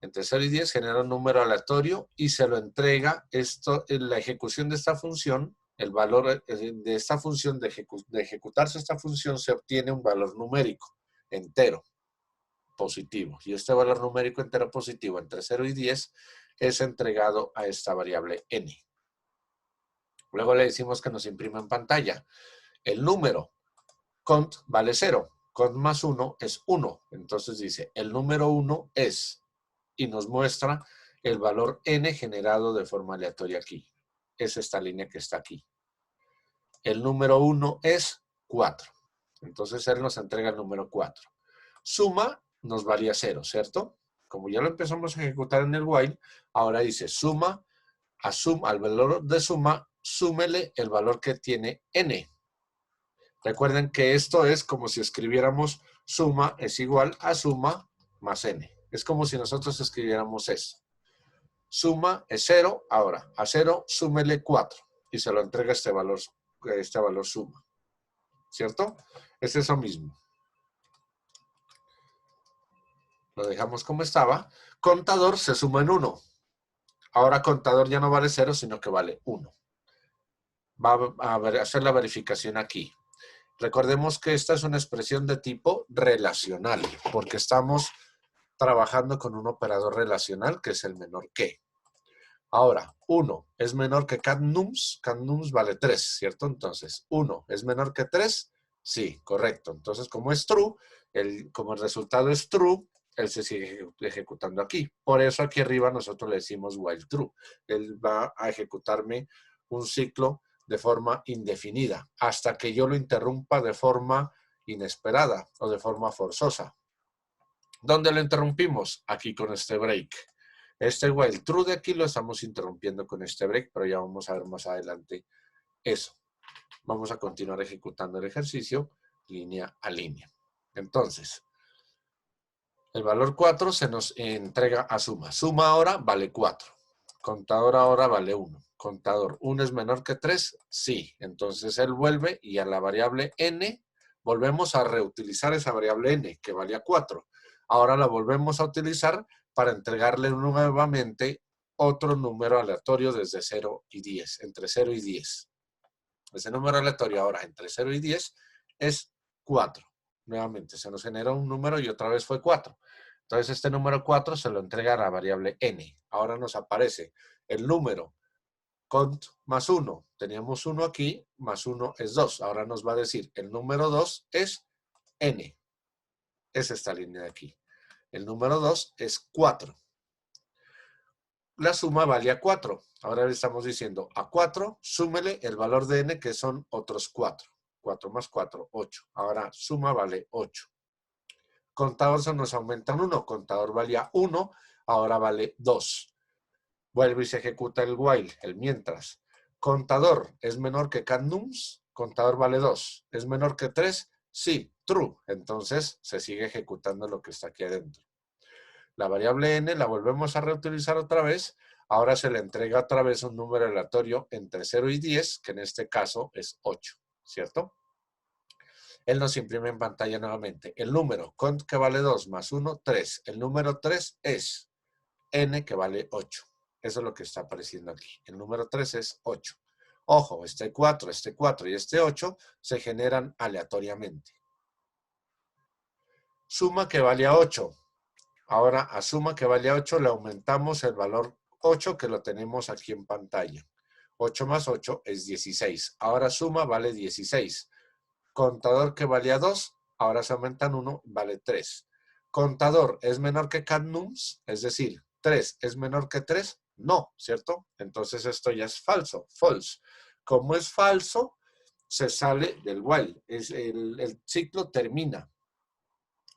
Entre 0 y 10 genera un número aleatorio y se lo entrega esto en la ejecución de esta función. El valor de esta función, de ejecutarse esta función, se obtiene un valor numérico entero positivo. Y este valor numérico entero positivo entre 0 y 10 es entregado a esta variable n. Luego le decimos que nos imprima en pantalla. El número cont vale 0. Cont más 1 es 1. Entonces dice, el número 1 es, y nos muestra el valor n generado de forma aleatoria aquí. Es esta línea que está aquí. El número 1 es 4. Entonces él nos entrega el número 4. Suma nos valía 0, ¿cierto? Como ya lo empezamos a ejecutar en el while, ahora dice suma, al valor de suma, súmele el valor que tiene n. Recuerden que esto es como si escribiéramos suma es igual a suma más n. Es como si nosotros escribiéramos eso. Suma es 0, ahora a 0 súmele 4 y se lo entrega este valor suma. ¿Cierto? Es eso mismo. Lo dejamos como estaba. Contador se suma en 1. Ahora contador ya no vale 0, sino que vale 1. Va a hacer la verificación aquí. Recordemos que esta es una expresión de tipo relacional, porque estamos trabajando con un operador relacional que es el menor que. Ahora, 1 es menor que countNums. countNums vale 3, ¿cierto? Entonces, 1 es menor que 3. Sí, correcto. Entonces, como es true, como el resultado es true, él se sigue ejecutando aquí. Por eso aquí arriba nosotros le decimos while true. Él va a ejecutarme un ciclo de forma indefinida hasta que yo lo interrumpa de forma inesperada o de forma forzosa. ¿Dónde lo interrumpimos? Aquí con este break. Este while true de aquí lo estamos interrumpiendo con este break, pero ya vamos a ver más adelante eso. Vamos a continuar ejecutando el ejercicio línea a línea. Entonces, El valor 4 se nos entrega a suma. Suma ahora vale 4. Contador ahora vale 1. Contador, 1 es menor que 3, sí. Entonces él vuelve y a la variable n volvemos a reutilizar esa variable n que valía 4. Ahora la volvemos a utilizar para entregarle nuevamente otro número aleatorio desde 0 y 10, entre 0 y 10. Ese número aleatorio ahora entre 0 y 10 es 4. Nuevamente se nos generó un número y otra vez fue 4. Entonces este número 4 se lo entrega a la variable n. Ahora nos aparece el número cont más 1. Teníamos 1 aquí, más 1 es 2. Ahora nos va a decir el número 2 es n. Es esta línea de aquí. El número 2 es 4. La suma valía 4. Ahora le estamos diciendo a 4, súmele el valor de n que son otros 4. 4 más 4, 8. Ahora suma vale 8. Contador se nos aumenta un 1. Contador valía 1, ahora vale 2. Vuelve y se ejecuta el while, el mientras. Contador es menor que cannums. Contador vale 2. ¿Es menor que 3? Sí, true. Entonces se sigue ejecutando lo que está aquí adentro. La variable n la volvemos a reutilizar otra vez. Ahora se le entrega otra vez un número aleatorio entre 0 y 10, que en este caso es 8, ¿cierto? Él nos imprime en pantalla nuevamente el número cont que vale 2 más 1, 3. El número 3 es n que vale 8. Eso es lo que está apareciendo aquí. El número 3 es 8. Ojo, este 4 y este 8 se generan aleatoriamente. Suma que vale a 8. Ahora a suma que vale a 8 le aumentamos el valor 8 que lo tenemos aquí en pantalla. 8 más 8 es 16. Ahora suma vale 16. Contador que valía 2, ahora se aumentan 1, vale 3. Contador es menor que cannums, es decir, 3 es menor que 3, no, ¿cierto? Entonces esto ya es falso, false. Como es falso, se sale del while. El ciclo termina.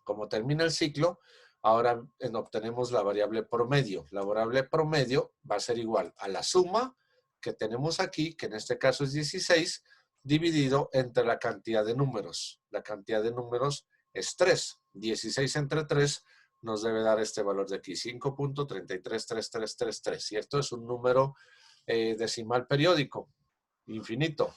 Como termina el ciclo, ahora obtenemos la variable promedio. La variable promedio va a ser igual a la suma que tenemos aquí, que en este caso es 16, dividido entre la cantidad de números. La cantidad de números es 3. 16 entre 3 nos debe dar este valor de aquí, 5.333333, ¿cierto? Es un número decimal periódico, infinito.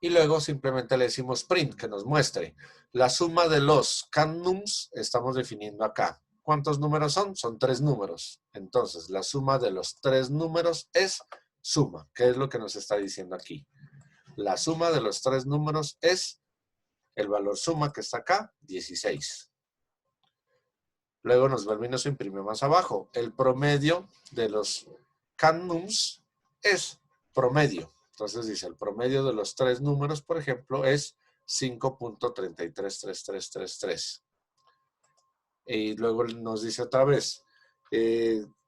Y luego simplemente le decimos print, que nos muestre la suma de los cannums. Estamos definiendo acá. ¿Cuántos números son? Son 3 números. Entonces, la suma de los 3 números es suma. ¿Qué es lo que nos está diciendo aquí? La suma de los 3 números es el valor suma que está acá, 16. Luego nos vuelve y nos imprime más abajo. El promedio de los cannums es promedio. Entonces dice, el promedio de los 3 números, por ejemplo, es 5.333333. Y luego nos dice otra vez,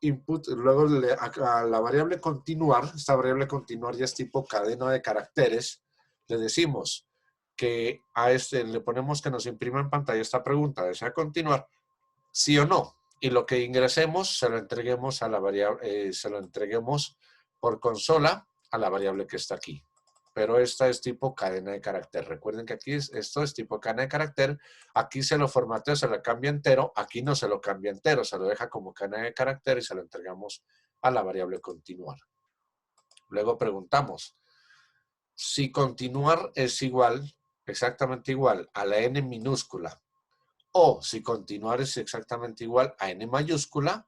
input, luego a la variable continuar, esta variable continuar ya es tipo cadena de caracteres, le decimos que a este le ponemos que nos imprima en pantalla esta pregunta, ¿desea continuar? Sí o no. Y lo que ingresemos se lo entreguemos a la variable, se lo entreguemos por consola a la variable que está aquí. Pero esta es tipo cadena de carácter. Recuerden que aquí esto es tipo cadena de carácter. Aquí se lo formatea, se lo cambia entero. Aquí no se lo cambia entero, se lo deja como cadena de carácter y se lo entregamos a la variable continuar. Luego preguntamos, si continuar es igual, exactamente igual a la n minúscula, o si continuar es exactamente igual a n mayúscula,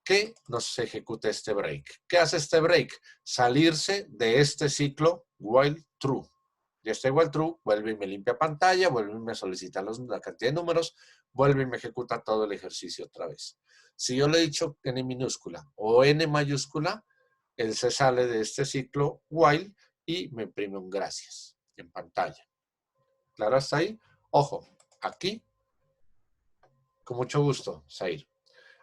que nos ejecute este break. ¿Qué hace este break? Salirse de este ciclo while true. Y este while true vuelve y me limpia pantalla, vuelve y me solicita la cantidad de números, vuelve y me ejecuta todo el ejercicio otra vez. Si yo le he dicho n minúscula o n mayúscula, él se sale de este ciclo while y me imprime un gracias en pantalla. ¿Claro hasta ahí? Ojo, aquí con mucho gusto, Zair.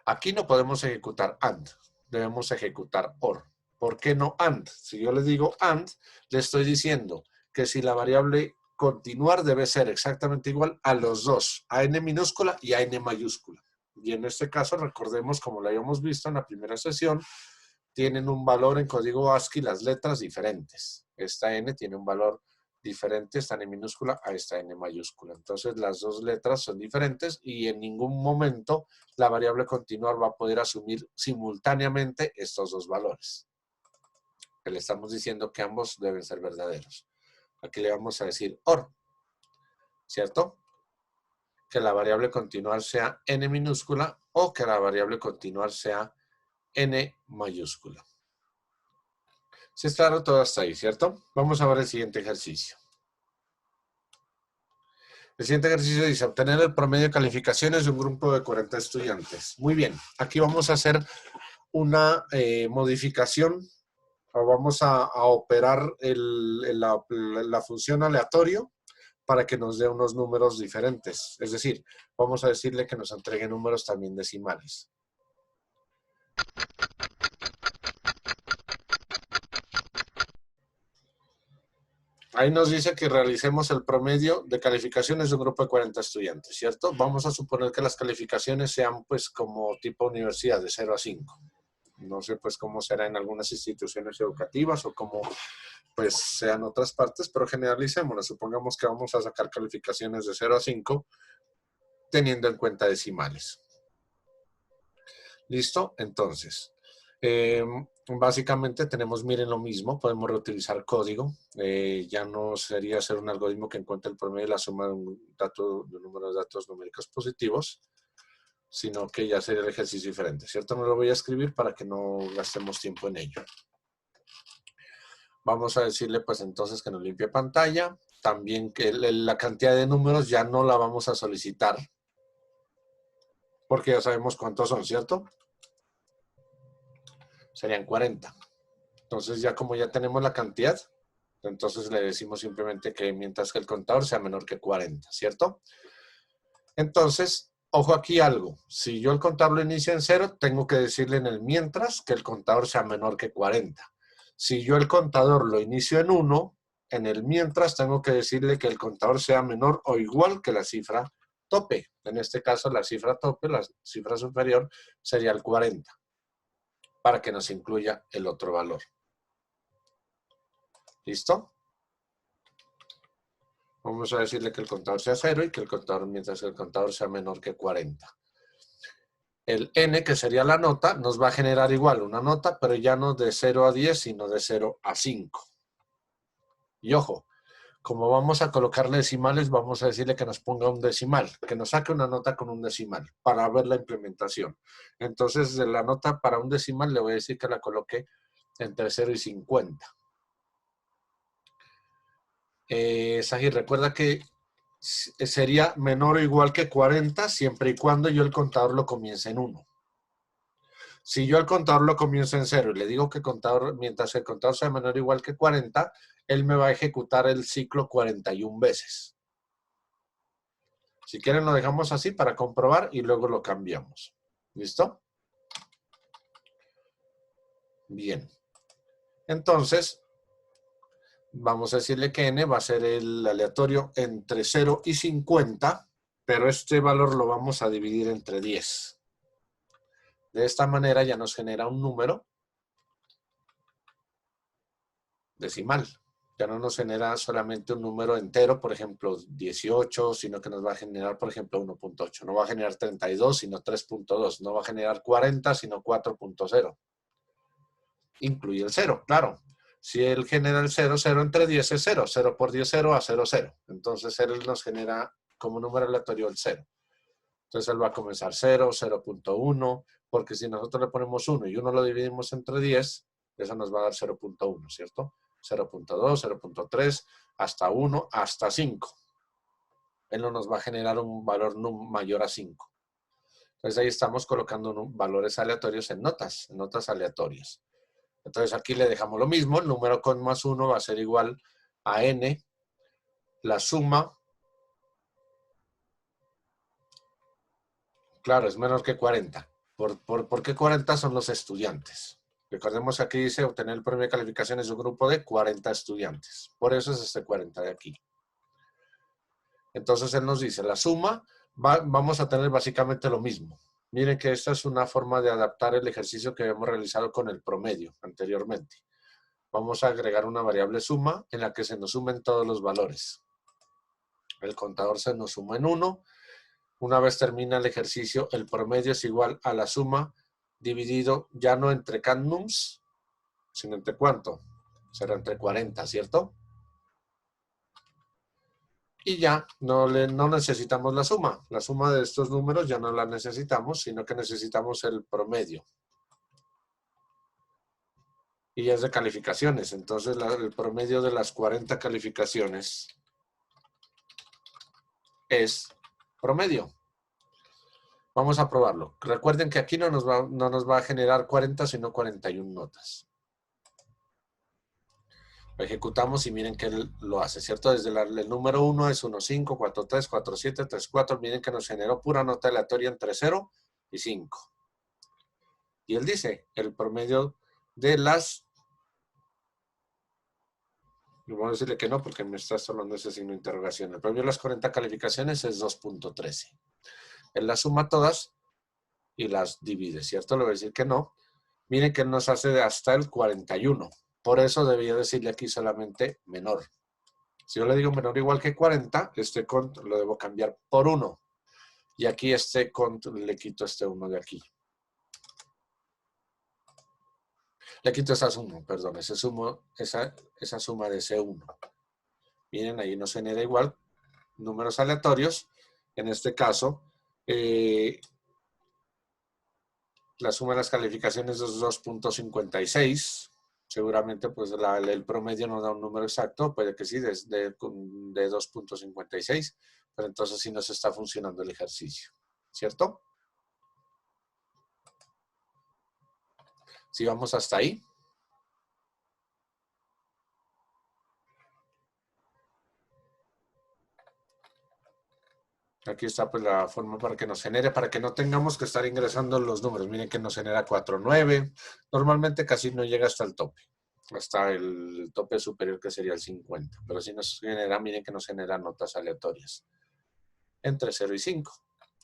Aquí no podemos ejecutar AND, debemos ejecutar OR. ¿Por qué no AND? Si yo le digo AND, le estoy diciendo que si la variable continuar debe ser exactamente igual a los dos, a n minúscula y a n mayúscula. Y en este caso, recordemos, como lo habíamos visto en la primera sesión, tienen un valor en código ASCII las letras diferentes. Esta n tiene un valor diferente esta N minúscula a esta N mayúscula. Entonces las dos letras son diferentes y en ningún momento la variable continuar va a poder asumir simultáneamente estos dos valores. Que le estamos diciendo que ambos deben ser verdaderos. Aquí le vamos a decir OR, ¿cierto? Que la variable continuar sea N minúscula o que la variable continuar sea N mayúscula. ¿Sí está claro todo hasta ahí, cierto? Vamos a ver el siguiente ejercicio. El siguiente ejercicio dice obtener el promedio de calificaciones de un grupo de 40 estudiantes. Muy bien, aquí vamos a hacer una modificación o vamos a operar la función aleatorio para que nos dé unos números diferentes. Es decir, vamos a decirle que nos entregue números también decimales. Ahí nos dice que realicemos el promedio de calificaciones de un grupo de 40 estudiantes, ¿cierto? Vamos a suponer que las calificaciones sean pues como tipo universidad, de 0 a 5. No sé pues cómo será en algunas instituciones educativas o cómo pues sean otras partes, pero generalicémoslo. Supongamos que vamos a sacar calificaciones de 0 a 5 teniendo en cuenta decimales. ¿Listo? Entonces, básicamente tenemos, miren lo mismo, podemos reutilizar código. Ya no sería hacer un algoritmo que encuentre el promedio de la suma de un número de datos numéricos positivos, sino que ya sería el ejercicio diferente, ¿cierto? No lo voy a escribir para que no gastemos tiempo en ello. Vamos a decirle pues entonces que nos limpie pantalla. También que la cantidad de números ya no la vamos a solicitar, porque ya sabemos cuántos son, ¿cierto? Serían 40. Entonces ya como ya tenemos la cantidad, entonces le decimos simplemente que mientras que el contador sea menor que 40, ¿cierto? Entonces, ojo aquí algo. Si yo el contador lo inicio en 0, tengo que decirle en el mientras que el contador sea menor que 40. Si yo el contador lo inicio en 1, en el mientras tengo que decirle que el contador sea menor o igual que la cifra tope. En este caso, la cifra tope, la cifra superior, sería el 40, para que nos incluya el otro valor. ¿Listo? Vamos a decirle que el contador sea 0 y que el contador, mientras que el contador sea menor que 40. El n, que sería la nota, nos va a generar igual una nota, pero ya no de 0 a 10, sino de 0 a 5. Y ojo, como vamos a colocarle decimales, vamos a decirle que nos ponga un decimal, que nos saque una nota con un decimal para ver la implementación. Entonces, de la nota para un decimal le voy a decir que la coloque entre 0 y 50. Saji, recuerda que sería menor o igual que 40 siempre y cuando yo el contador lo comience en 1. Si yo el contador lo comienzo en 0 y le digo que mientras el contador sea menor o igual que 40, él me va a ejecutar el ciclo 41 veces. Si quieren lo dejamos así para comprobar y luego lo cambiamos. ¿Listo? Bien. Entonces, vamos a decirle que n va a ser el aleatorio entre 0 y 50, pero este valor lo vamos a dividir entre 10. De esta manera ya nos genera un número decimal. Ya no nos genera solamente un número entero, por ejemplo, 18, sino que nos va a generar, por ejemplo, 1.8. No va a generar 32, sino 3.2. No va a generar 40, sino 4.0. Incluye el 0, claro. Si él genera el 0, 0 entre 10 es 0. 0 por 10, 0 a 0, 0. Entonces él nos genera como número aleatorio el 0. Entonces él va a comenzar 0, 0.1, porque si nosotros le ponemos 1 y 1 lo dividimos entre 10, eso nos va a dar 0.1, ¿cierto? 0.2, 0.3, hasta 1, hasta 5. Él no nos va a generar un valor mayor a 5. Entonces ahí estamos colocando valores aleatorios en notas aleatorias. Entonces aquí le dejamos lo mismo, el número con más 1 va a ser igual a n, la suma, claro, es menor que 40. ¿Por qué 40 son los estudiantes? Recordemos que aquí dice obtener el promedio de calificaciones de un grupo de 40 estudiantes. Por eso es este 40 de aquí. Entonces él nos dice, la suma, vamos a tener básicamente lo mismo. Miren que esta es una forma de adaptar el ejercicio que habíamos realizado con el promedio anteriormente. vamos a agregar una variable suma en la que se nos sumen todos los valores. El contador se nos suma en 1. Una vez termina el ejercicio, el promedio es igual a la suma dividido ya no entre cannums, sino entre cuánto. Será entre 40, ¿cierto? Y ya no necesitamos la suma. La suma de estos números ya no la necesitamos, sino que necesitamos el promedio. Y ya es de calificaciones. Entonces el promedio de las 40 calificaciones es promedio. Vamos a probarlo. Recuerden que aquí no nos va a generar 40, sino 41 notas. Lo ejecutamos y miren que él lo hace, ¿cierto? Desde el número 1 es 1, 5, 4, 3, 4, 7, 3, 4. Miren que nos generó pura nota aleatoria entre 0 y 5. Y él dice, el promedio de las... Vamos a decirle que no, porque me está hablando ese signo de interrogación. El promedio de las 40 calificaciones es 2.13. Él las suma todas y las divide, ¿cierto? Le voy a decir que no. Miren que él nos hace hasta el 41. Por eso debía decirle aquí solamente menor. Si yo le digo menor o igual que 40, este cont lo debo cambiar por 1. Y aquí este cont le quito este 1 de aquí. Le quito esa suma, perdón, esa suma de ese 1. Miren, ahí nos genera igual números aleatorios. En este caso, la suma de las calificaciones es 2.56. Seguramente pues el promedio no da un número exacto, puede que sí, de 2.56, pero entonces sí nos está funcionando el ejercicio, ¿cierto? Si vamos hasta ahí. Aquí está pues la forma para que nos genere, para que no tengamos que estar ingresando los números. Miren que nos genera 4.9. Normalmente casi no llega hasta el tope. Hasta el tope superior que sería el 50. Pero si nos genera, miren que nos genera notas aleatorias. Entre 0 y 5.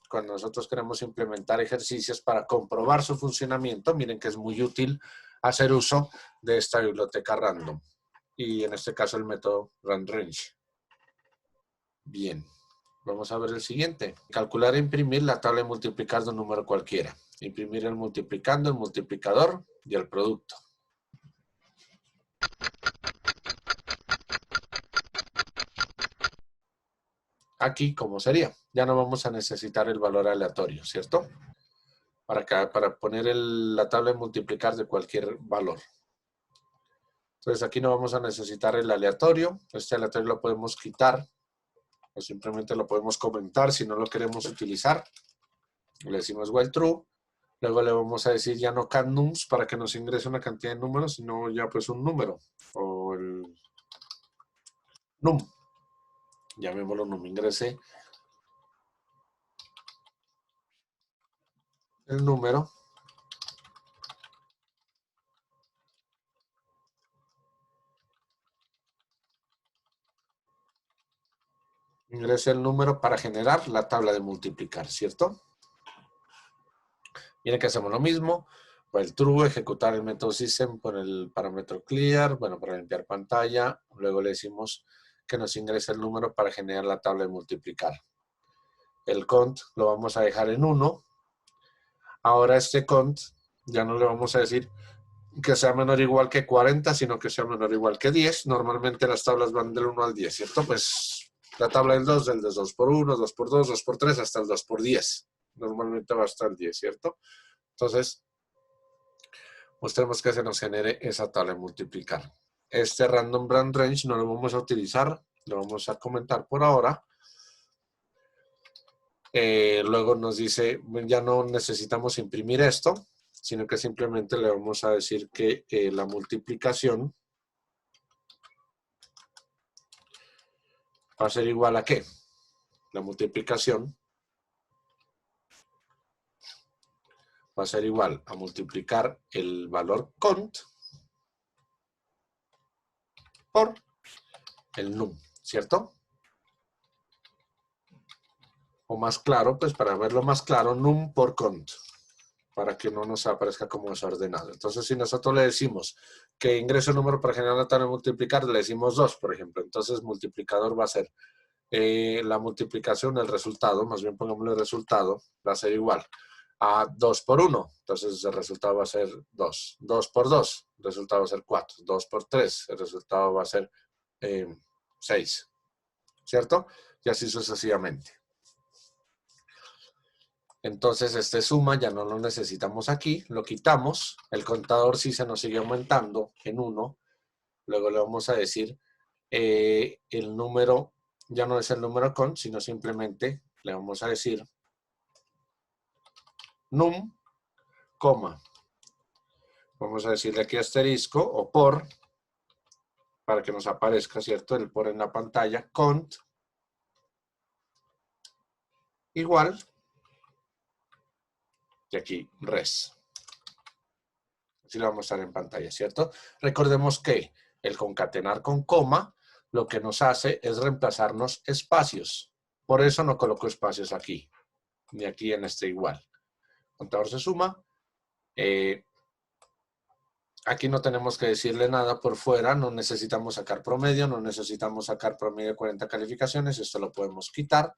Cuando nosotros queremos implementar ejercicios para comprobar su funcionamiento, miren que es muy útil hacer uso de esta biblioteca random. Y en este caso el método randrange. Bien. Vamos a ver el siguiente. Calcular e imprimir la tabla de multiplicar de un número cualquiera. Imprimir el multiplicando, el multiplicador y el producto. Aquí, ¿cómo sería? Ya no vamos a necesitar el valor aleatorio, ¿cierto? Para poner la tabla de multiplicar de cualquier valor. Entonces aquí no vamos a necesitar el aleatorio. Este aleatorio lo podemos quitar. O simplemente lo podemos comentar si no lo queremos utilizar. Le decimos while true. Luego le vamos a decir ya no cannums para que nos ingrese una cantidad de números, sino ya pues un número. O el num. Llamémoslo num. Ingrese el número. Ingrese el número para generar la tabla de multiplicar, ¿cierto? Miren que hacemos lo mismo. El true, ejecutar el método system con el parámetro clear, bueno, para limpiar pantalla. Luego le decimos que nos ingrese el número para generar la tabla de multiplicar. El cont lo vamos a dejar en 1. Ahora este cont ya no le vamos a decir que sea menor o igual que 40, sino que sea menor o igual que 10. Normalmente las tablas van del 1 al 10, ¿cierto? Pues la tabla del 2, del 2 por 1, 2 por 2, 2 por 3, hasta el 2 por 10. Normalmente va hasta el 10, ¿cierto? Entonces, mostremos que se nos genere esa tabla de multiplicar. Este random brand range no lo vamos a utilizar, lo vamos a comentar por ahora. Luego nos dice, ya no necesitamos imprimir esto, sino que simplemente le vamos a decir que la multiplicación va a ser igual a ¿qué? La multiplicación va a ser igual a multiplicar el valor cont por el num, ¿cierto? O más claro, pues para verlo más claro, num por cont. para que no nos aparezca como desordenado. Entonces, si nosotros le decimos que ingrese el número para generar la tabla de multiplicar, le decimos 2, por ejemplo. Entonces, multiplicador va a ser la multiplicación, el resultado, más bien pongámosle el resultado, va a ser igual a 2 por 1. Entonces, el resultado va a ser 2. 2 por 2, el resultado va a ser 4. 2 por 3, el resultado va a ser 6. ¿Cierto? Y así sucesivamente. Entonces, este suma ya no lo necesitamos aquí, lo quitamos, el contador sí se nos sigue aumentando en 1, luego le vamos a decir el número, ya no es el número con, sino simplemente le vamos a decir num, coma. Vamos a decirle aquí asterisco o por, para que nos aparezca, ¿cierto? El por en la pantalla, cont, igual, y aquí res. Así lo vamos a estar en pantalla, ¿cierto? Recordemos que el concatenar con coma lo que nos hace es reemplazarnos espacios. Por eso no coloco espacios aquí, ni aquí en este igual. Contador se suma. Aquí no tenemos que decirle nada por fuera, no necesitamos sacar promedio, no necesitamos sacar promedio de 40 calificaciones, esto lo podemos quitar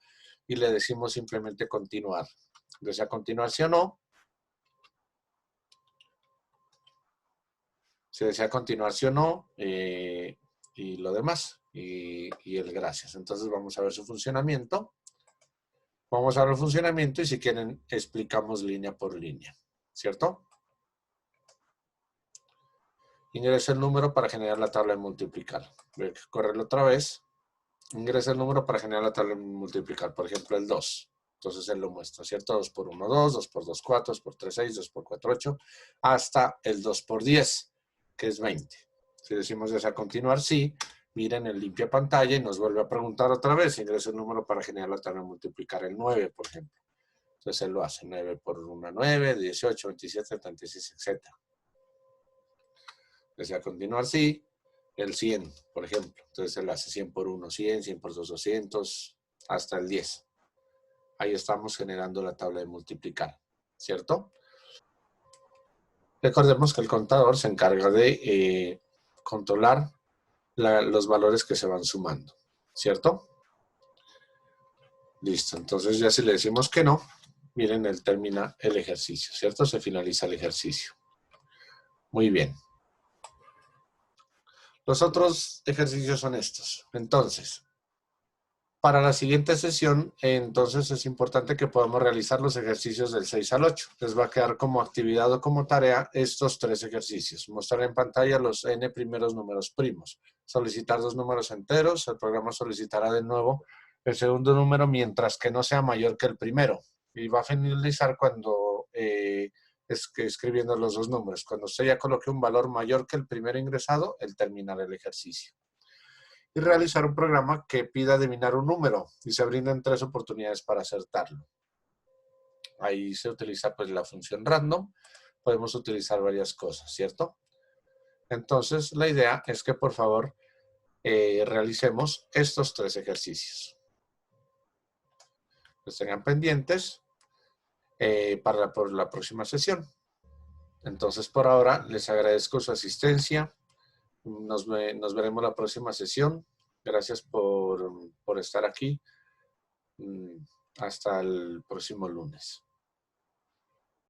y le decimos simplemente continuar. ¿Desea continuar sí o no? Si desea continuar sí o no, y lo demás, y el gracias. Entonces vamos a ver su funcionamiento. Vamos a ver el funcionamiento y si quieren explicamos línea por línea, ¿cierto? Ingresa el número para generar la tabla de multiplicar. Voy a correrlo otra vez. Ingresa el número para generar la tabla de multiplicar. Por ejemplo, el 2. Entonces él lo muestra, ¿cierto? 2 por 1, 2, 2 por 2, 4, 2 por 3, 6, 2 por 4, 8, hasta el 2 por 10, que es 20. Si decimos desea continuar, sí. Miren el limpia pantalla y nos vuelve a preguntar otra vez. Ingresa el número para generar la tabla de multiplicar. El 9, por ejemplo. Entonces él lo hace. 9 por 1, 9, 18, 27, 36, etc. Desea continuar, sí. El 100, por ejemplo. Entonces él hace 100 por 1, 100, 100 por 2, 200, hasta el 10. Ahí estamos generando la tabla de multiplicar, ¿cierto? Recordemos que el contador se encarga de controlar los valores que se van sumando, ¿cierto? Listo, entonces ya si le decimos que no, miren, él termina el ejercicio, ¿cierto? Se finaliza el ejercicio. Muy bien. Los otros ejercicios son estos. Entonces, para la siguiente sesión, entonces es importante que podamos realizar los ejercicios del 6 al 8. Les va a quedar como actividad o como tarea estos 3 ejercicios. Mostrar en pantalla los n primeros números primos. Solicitar 2 números enteros. El programa solicitará de nuevo el segundo número mientras que no sea mayor que el primero. Y va a finalizar cuando escribiendo los 2 números. Cuando usted ya coloque un valor mayor que el primero ingresado, él terminará el ejercicio. Y realizar un programa que pida adivinar un número y se brindan 3 oportunidades para acertarlo. Ahí se utiliza pues la función random, podemos utilizar varias cosas, ¿cierto? Entonces la idea es que por favor realicemos estos 3 ejercicios. Los tengan pendientes por la próxima sesión. Entonces por ahora les agradezco su asistencia. Nos veremos la próxima sesión. Gracias por estar aquí. Hasta el próximo lunes.